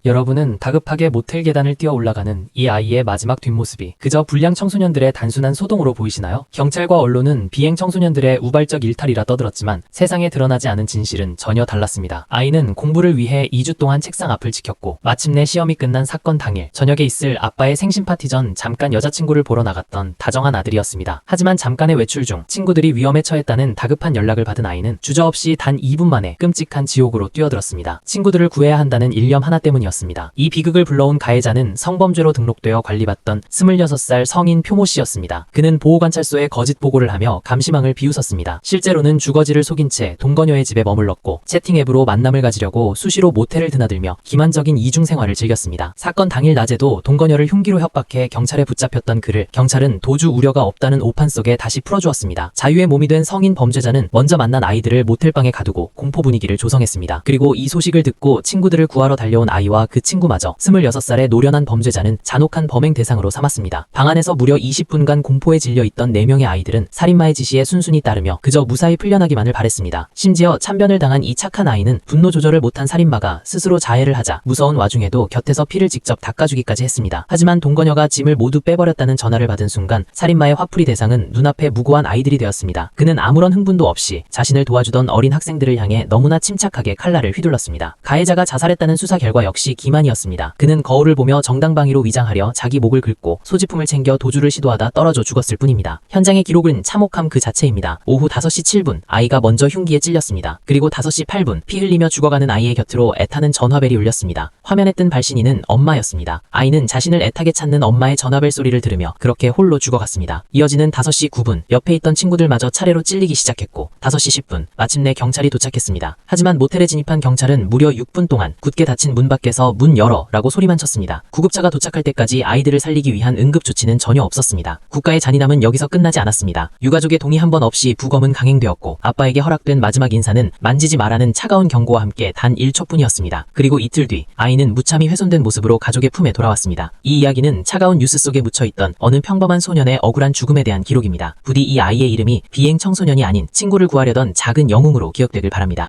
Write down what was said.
여러분은 다급하게 모텔 계단을 뛰어 올라가는 이 아이의 마지막 뒷모습이 그저 불량 청소년들의 단순한 소동으로 보이시나요? 경찰과 언론은 비행 청소년들의 우발적 일탈이라 떠들었지만 세상에 드러나지 않은 진실은 전혀 달랐습니다. 아이는 공부를 위해 2주 동안 책상 앞을 지켰고 마침내 시험이 끝난 사건 당일 저녁에 있을 아빠의 생신 파티 전 잠깐 여자친구를 보러 나갔던 다정한 아들이었습니다. 하지만 잠깐의 외출 중 친구들이 위험에 처했다는 다급한 연락을 받은 아이는 주저없이 단 2분 만에 끔찍한 지옥으로 뛰어들었습니다. 친구들을 구해야 한다는 일념 하나 때문이었습니다. 이 비극을 불러온 가해자는 성범죄로 등록되어 관리받던 26살 성인 표모 씨였습니다. 그는 보호관찰소에 거짓 보고를 하며 감시망을 비웃었습니다. 실제로는 주거지를 속인 채 동거녀의 집에 머물렀고 채팅 앱으로 만남을 가지려고 수시로 모텔을 드나들며 기만적인 이중 생활을 즐겼습니다. 사건 당일 낮에도 동거녀를 흉기로 협박해 경찰에 붙잡혔던 그를 경찰은 도주 우려가 없다는 오판 속에 다시 풀어주었습니다. 자유의 몸이 된 성인 범죄자는 먼저 만난 아이들을 모텔방에 가두고 공포 분위기를 조성했습니다. 그리고 이 소식을 듣고 친구들을 구하러 달려온 아이와 그 친구마저 26살의 노련한 범죄자는 잔혹한 범행 대상으로 삼았습니다. 방 안에서 무려 20분간 공포에 질려있던 4명의 아이들은 살인마의 지시에 순순히 따르며 그저 무사히 풀려나기만을 바랬습니다. 심지어 참변을 당한 이 착한 아이는 분노 조절을 못한 살인마가 스스로 자해를 하자 무서운 와중에도 곁에서 피를 직접 닦아주기까지 했습니다. 하지만 동거녀가 짐을 모두 빼버렸다는 전화를 받은 순간 살인마의 화풀이 대상은 눈앞에 무고한 아이들이 되었습니다. 그는 아무런 흥분도 없이 자신을 도와주던 어린 학생들을 향해 너무나 침착하게 칼날을 휘둘렀습니다. 가해자가 자살했다는 수사 결과 역시 기만이었습니다. 그는 거울을 보며 정당방위로 위장하려 자기 목을 긁고 소지품을 챙겨 도주를 시도하다 떨어져 죽었을 뿐입니다. 현장의 기록은 참혹함 그 자체입니다. 오후 5시 7분 아이가 먼저 흉기에 찔렸습니다. 그리고 5시 8분 피 흘리며 죽어가는 아이의 곁으로 애타는 전화벨이 울렸습니다. 화면에 뜬 발신인은 엄마였습니다. 아이는 자신을 애타게 찾는 엄마의 전화벨 소리를 들으며 그렇게 홀로 죽어갔습니다. 이어지는 5시 9분 옆에 있던 친구들마저 차례로 찔리기 시작했고 5시 10분 마침내 경찰이 도착했습니다. 하지만 모텔에 진입한 경찰은 무려 6분 동안 굳게 닫힌 문 밖에서 문 열어 라고 소리만 쳤습니다. 구급차가 도착할 때까지 아이들을 살리기 위한 응급조치는 전혀 없었습니다. 국가의 잔인함은 여기서 끝나지 않았습니다. 유가족의 동의 한 번 없이 부검은 강행되었고 아빠에게 허락된 마지막 인사는 만지지 마라는 차가운 경고와 함께 단 1초뿐이었습니다. 그리고 이틀 뒤 아이는 무참히 훼손된 모습으로 가족의 품에 돌아왔습니다. 이 이야기는 차가운 뉴스 속에 묻혀있던 어느 평범한 소년의 억울한 죽음에 대한 기록입니다. 부디 이 아이의 이름이 비행 청소년이 아닌 친구를 구하려던 작은 영웅으로 기억되길 바랍니다.